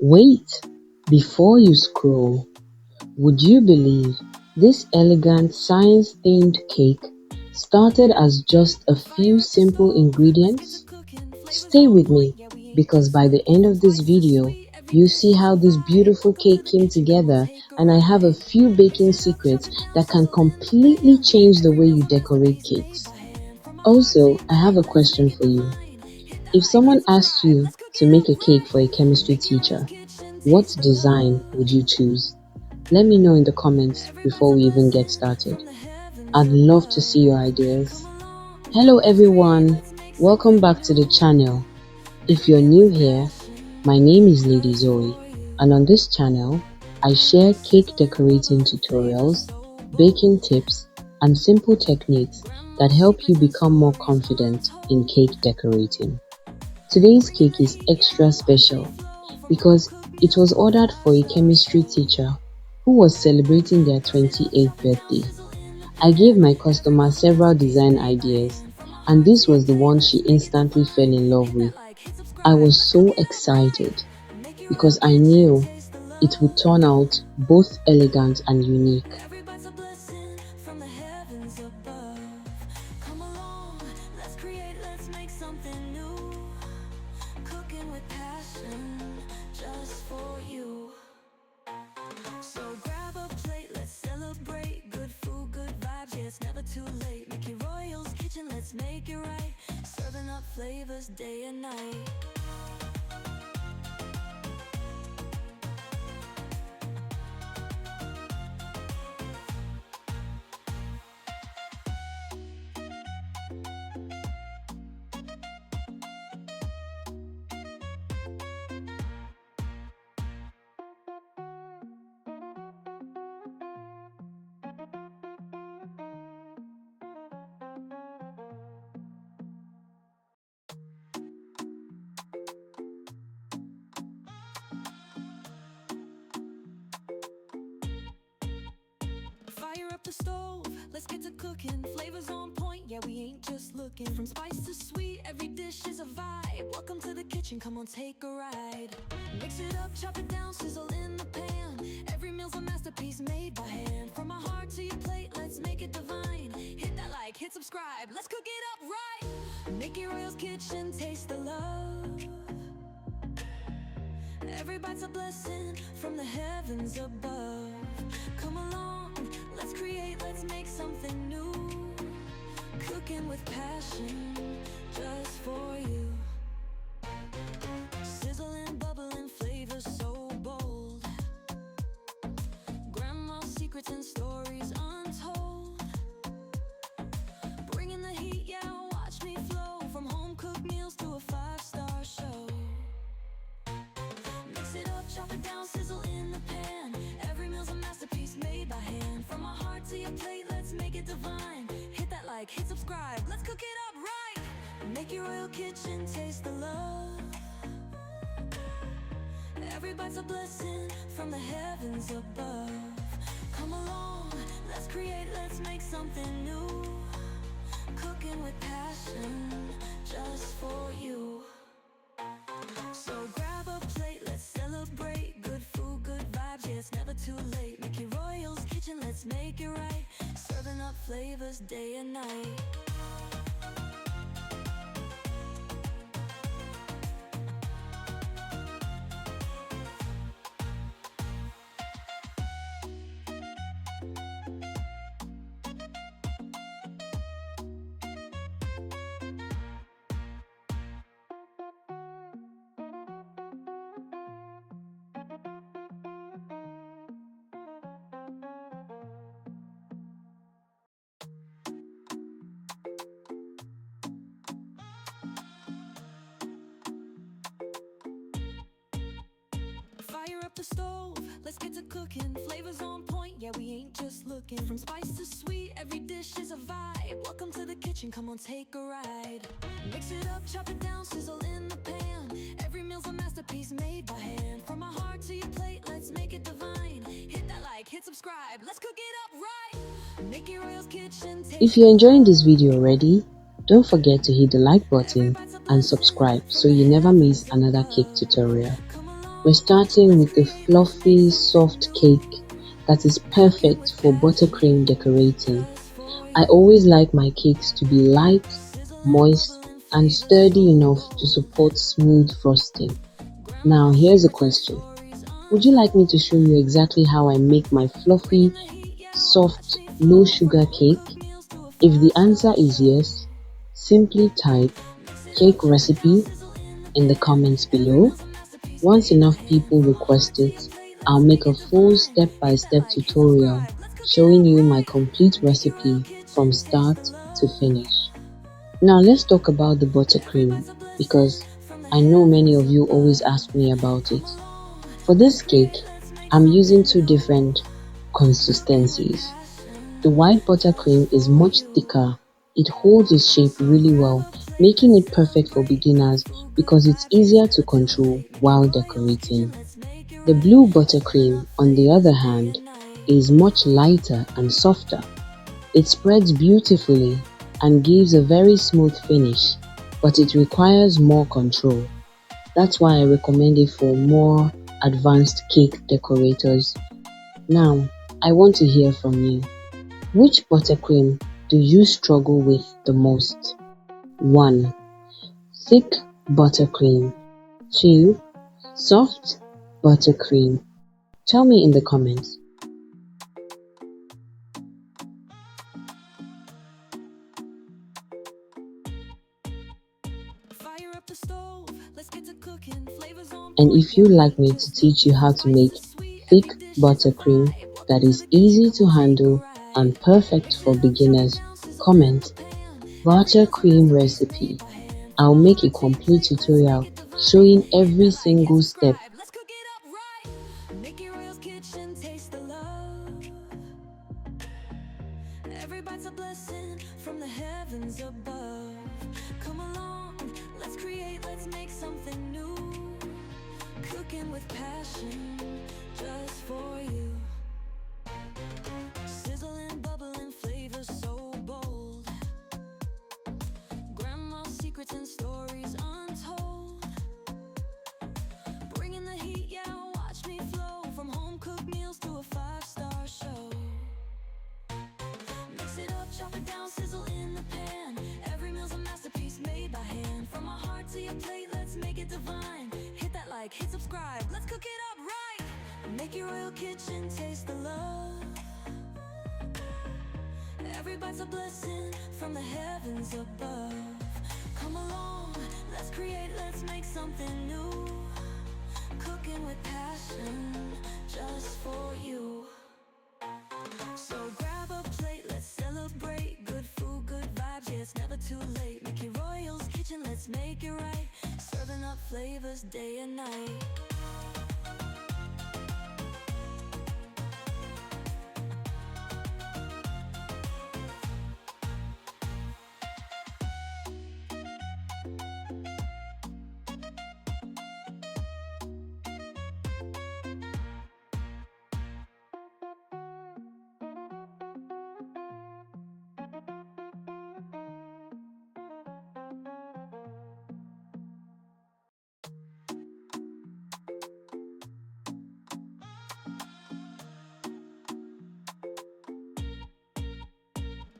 Wait, before you scroll, would you believe this elegant science-themed cake started as just a few simple ingredients? Stay with me because by the end of this video, you see how this beautiful cake came together, and I have a few baking secrets that can completely change the way you decorate cakes. Also, I have a question for you. If someone asked you to make a cake for a chemistry teacher, what design would you choose? Let me know in the comments before we even get started. I'd love to see your ideas. Hello everyone, welcome back to the channel. If you're new here, my name is Lady Zoe, and on this channel, I share cake decorating tutorials, baking tips, and simple techniques that help you become more confident in cake decorating. Today's cake is extra special because it was ordered for a chemistry teacher who was celebrating their 28th birthday. I gave my customer several design ideas, and this was the one she instantly fell in love with. I was so excited because I knew it would turn out both elegant and unique. Too late, Mekeyroyal's kitchen, let's make it right. Serving up flavors day and night. Fire up the stove, let's get to cooking. Flavors on point, yeah, we ain't just looking. From spice to sweet, every dish is a vibe. Welcome to the kitchen, come on, take a ride. Mix it up, chop it down, sizzle in the pan. Every meal's a masterpiece made by hand. From my heart to your plate, let's make it divine. Hit that like, hit subscribe, let's cook it up right. Mekeyroyal's kitchen, taste the love. Every bite's a blessing from the heavens above. Come along, let's create, let's make something new. Cooking with passion, just for you. Sizzling, bubbling, flavors so bold. Grandma's secrets and stories untold. Bringing the heat, yeah, watch me flow. From home-cooked meals to a 5-star show. Mix it up, chop it down, sizzle in the pan. Every meal's a masterpiece made by hand. From my heart to your plate, let's make it divine. Hit that like, hit subscribe, let's cook it up right. Mekeyroyal kitchen, taste the love. Every bite's a blessing from the heavens above. Come along, let's create, let's make something new. Cooking with passion, just for you. So grab a plate, let's celebrate. Good food, good vibes, yeah, it's never too late. Mekeyroyal's kitchen, let's make it right. Serving up flavors day and night. Fire up the stove, let's get to cooking. Flavors on point, yeah, we ain't just looking. From spice to sweet, every dish is a vibe. Welcome to the kitchen, come on, take a ride. Mix it up, chop it down, sizzle in the pan. Every meal's a masterpiece made by hand. From my heart to your plate, let's make it divine. Hit that like, hit subscribe, let's cook it up right. Mekeyroyal's kitchen. If you're enjoying this video already, don't forget to hit the like button and subscribe so you never miss another cake tutorial. Come along. We're starting with the fluffy, soft cake that is perfect for buttercream decorating. I always like my cakes to be light, moist, and sturdy enough to support smooth frosting. Now, here's a question. Would you like me to show you exactly how I make my fluffy, soft, low sugar cake? If the answer is yes, simply type cake recipe in the comments below. Once enough people request it, I'll make a full step-by-step tutorial showing you my complete recipe from start to finish. Now let's talk about the buttercream because I know many of you always ask me about it. For this cake, I'm using two different consistencies. The white buttercream is much thicker. It holds its shape really well, making it perfect for beginners because it's easier to control while decorating. The blue buttercream, on the other hand, is much lighter and softer. It spreads beautifully and gives a very smooth finish, but it requires more control. That's why I recommend it for more advanced cake decorators. Now, I want to hear from you. Which buttercream do you struggle with the most? 1. Thick buttercream. 2. Soft buttercream. Tell me in the comments. And if you'd like me to teach you how to make thick buttercream that is easy to handle and perfect for beginners, comment buttercream recipe. I'll make a complete tutorial showing every single step. Let's cook it up right. Mekeyroyal's kitchen, taste the love. Every bite's a blessing from the heavens above. Come along, let's create, let's make something new. Cooking with passion, just for you. Sizzling, bubbling flavors so bold. Grandma's secrets and stories untold. Bringing the heat, yeah, watch me flow. From home-cooked meals to a five-star show. Mix it up, chop it down, sizzle in the pan. Every meal's a masterpiece made by hand. From my heart to your plate, let's make it divine. Hit that like, hit subscribe, let's cook it up right. Mekeyroyal kitchen, taste the love. Every bite's a blessing from the heavens above. Come along, let's create, let's make something new. Cooking with passion, just for you. So grab a plate, let's celebrate. Good food, good vibes, yeah, it's never too late. Mekeyroyal's kitchen, let's make it right. Serving up flavors day and night.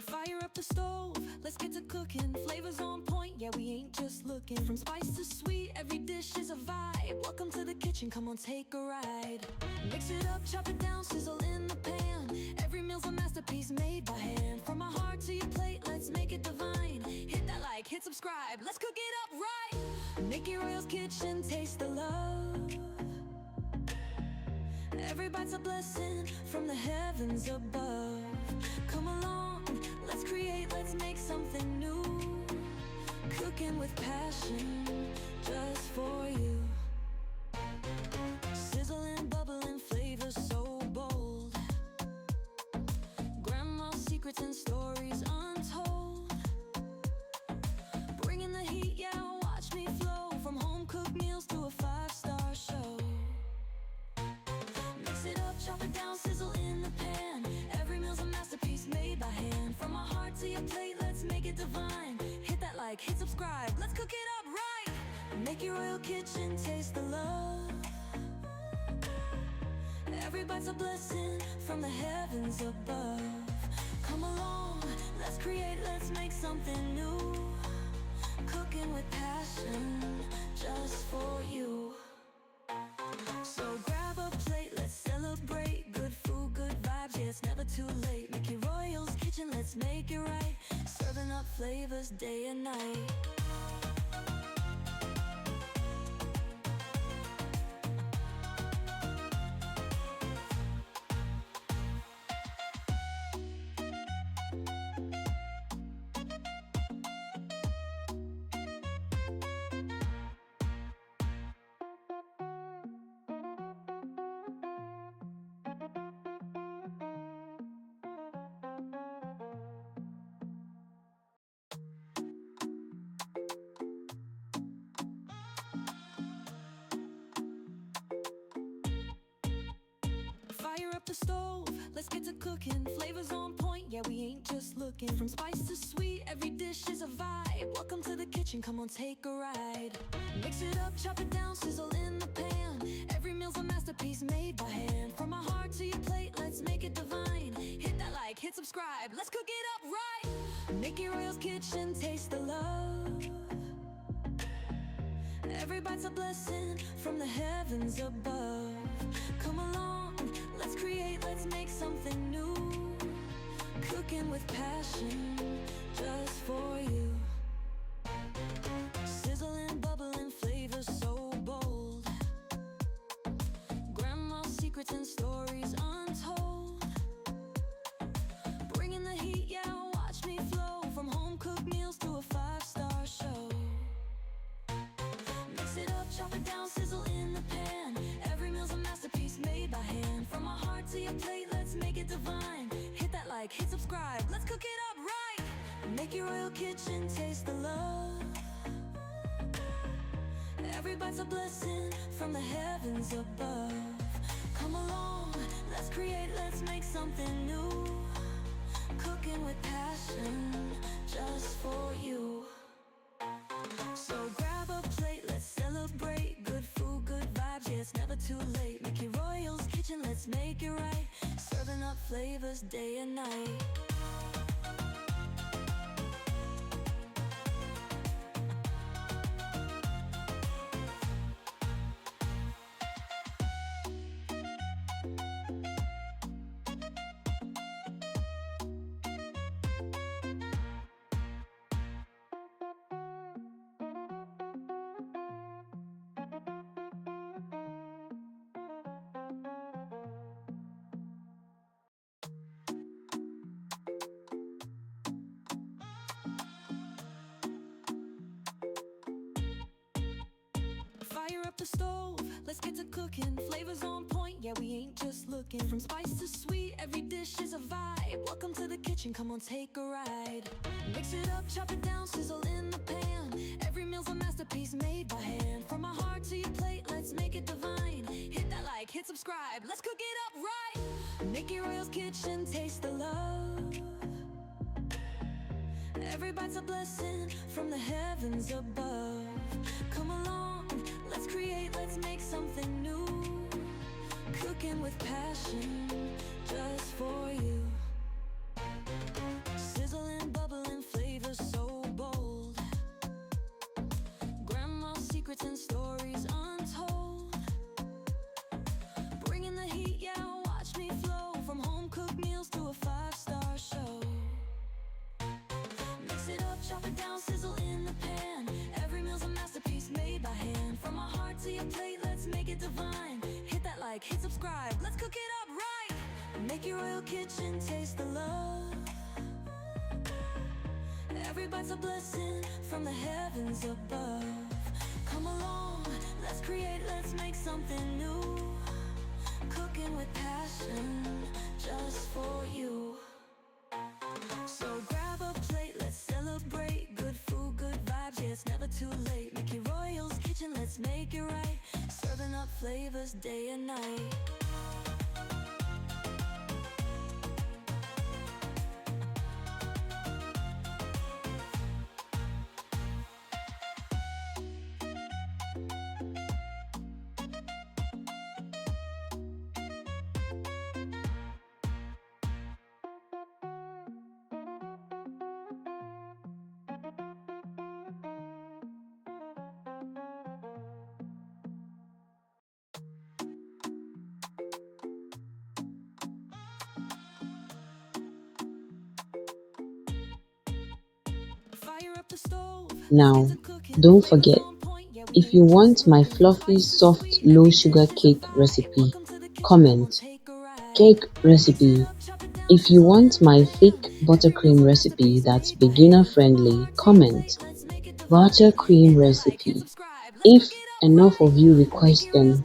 Fire up the stove, let's get to cooking. Flavors on point, yeah, we ain't just looking. From spice to sweet, every dish is a vibe. Welcome to the kitchen, come on, take a ride. Mix it up, chop it down, sizzle in the pan. Every meal's a masterpiece made by hand. From my heart to your plate, let's make it divine. Hit that like, hit subscribe, let's cook it up right. Mekeyroyal's kitchen, taste the love. Every bite's a blessing from the heavens above. Come along, let's create, let's make something new. Cooking with passion, just for you. Sizzling, bubbling flavors so bold. Grandma's secrets and stories untold. Bringing the heat, yeah, watch me flow. From home-cooked meals to a five-star show. Mix it up, chop it down, sizzle in the pan. Every meal's a masterpiece made by hand. From my heart to your plate, let's make it divine. Hit that like, hit subscribe, let's cook it up right. Mekeyroyal kitchen, taste the love. Every bite's a blessing from the heavens above. Come along, let's create, let's make something new. Cooking with passion, just for you. So grab a plate, let's celebrate. Good food, good vibes, yeah, it's never too late. Mekeyroyal's kitchen, let's make it right. Serving up flavors day and night. Fire up the stove, let's get to cooking. Flavors on point, yeah, we ain't just looking. From spice to sweet, every dish is a vibe. Welcome to the kitchen, come on, take a ride. Mix it up, chop it down, sizzle in the pan. Every meal's a masterpiece made by hand. From my heart to your plate, let's make it divine. Hit that like, hit subscribe, let's cook it up right. Mekeyroyal's kitchen, taste the love. Every bite's a blessing from the heavens above. Come along, let's create, let's make something new. Cooking with passion, just for you. Sizzling, bubbling, flavors so bold. Grandma's secrets and stories untold. Bringing the heat, yeah, watch me flow. From home-cooked meals to a five-star show. Mix it up, chop it down, sizzle in the pan. Every meal's a masterpiece made by hand. From my heart to your plate, let's make it divine. Hit that like, hit subscribe, let's cook it up right. Mekeyroyal kitchen, taste the love. Every bite's a blessing from the heavens above. Come along, let's create, let's make something new. Cooking with passion, just for you. So grab a plate, let's celebrate. Good food, good vibes, yeah, it's never too late. Mekeyroyal's kitchen, let's make it right. Serving up flavors day and night. Fire up the stove, let's get to cooking. Flavors on point, yeah, we ain't just looking. From spice to sweet, every dish is a vibe. Welcome to the kitchen, come on, take a ride. Mix it up, chop it down, sizzle in the pan. Every meal's a masterpiece made by hand. From my heart to your plate, let's make it divine. Hit that like, hit subscribe, let's cook it up right. Mekeyroyal's kitchen, taste the love. Every bite's a blessing from the heavens above. Come along, let's create, let's make something new. Cooking with passion, just for you. Sizzling, bubbling, flavors so bold. Grandma's secrets and stories untold. Bringing the heat, yeah, watch me flow. From home-cooked meals to a five-star show. Mix it up, chop it down, sizzle in the pan. Every meal's a masterpiece made by hand. From my heart to your plate, let's make it divine. Hit that like, hit subscribe, let's cook it up right. Mekeyroyal kitchen, taste the love. Every bite's a blessing from the heavens above. Come along, let's create, let's make something new. Cooking with passion, just for you. So grab a plate, let's celebrate. Good food, good vibes, yeah, it's never too late. Mekeyroyal's kitchen, let's make it right. Serving up flavors day and night. Now, don't forget, if you want my fluffy, soft, low sugar cake recipe, comment cake recipe. If you want my fake buttercream recipe that's beginner friendly, comment buttercream recipe. If enough of you request them,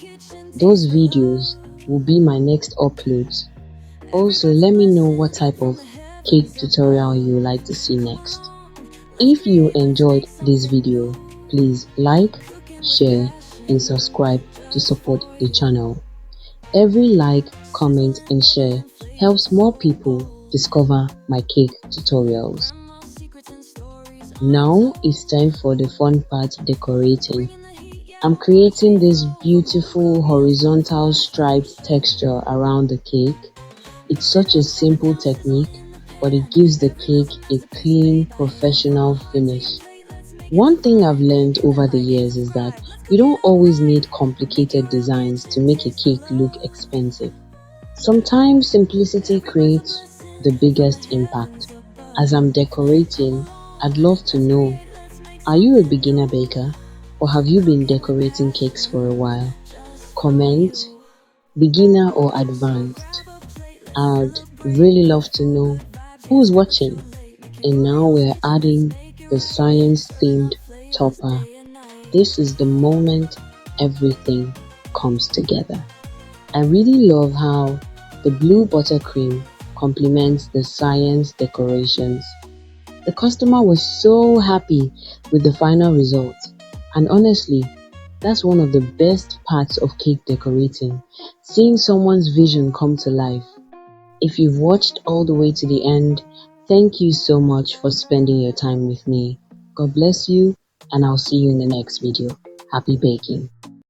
those videos will be my next uploads. Also, let me know what type of cake tutorial you would like to see next. If you enjoyed this video, please like, share, and subscribe to support the channel. Every like, comment, and share helps more people discover my cake tutorials. Now it's time for the fun part, decorating. I'm creating this beautiful horizontal striped texture around the cake. It's such a simple technique, but it gives the cake a clean, professional finish. One thing I've learned over the years is that you don't always need complicated designs to make a cake look expensive. Sometimes simplicity creates the biggest impact. As I'm decorating, I'd love to know, are you a beginner baker or have you been decorating cakes for a while? Comment, beginner or advanced. I'd really love to know who's watching. And now we're adding the science themed topper. This is the moment everything comes together. I really love how the blue buttercream complements the science decorations. The customer was so happy with the final result, and honestly, that's one of the best parts of cake decorating, seeing someone's vision come to life. If you've watched all the way to the end, thank you so much for spending your time with me. God bless you, and I'll see you in the next video. Happy baking!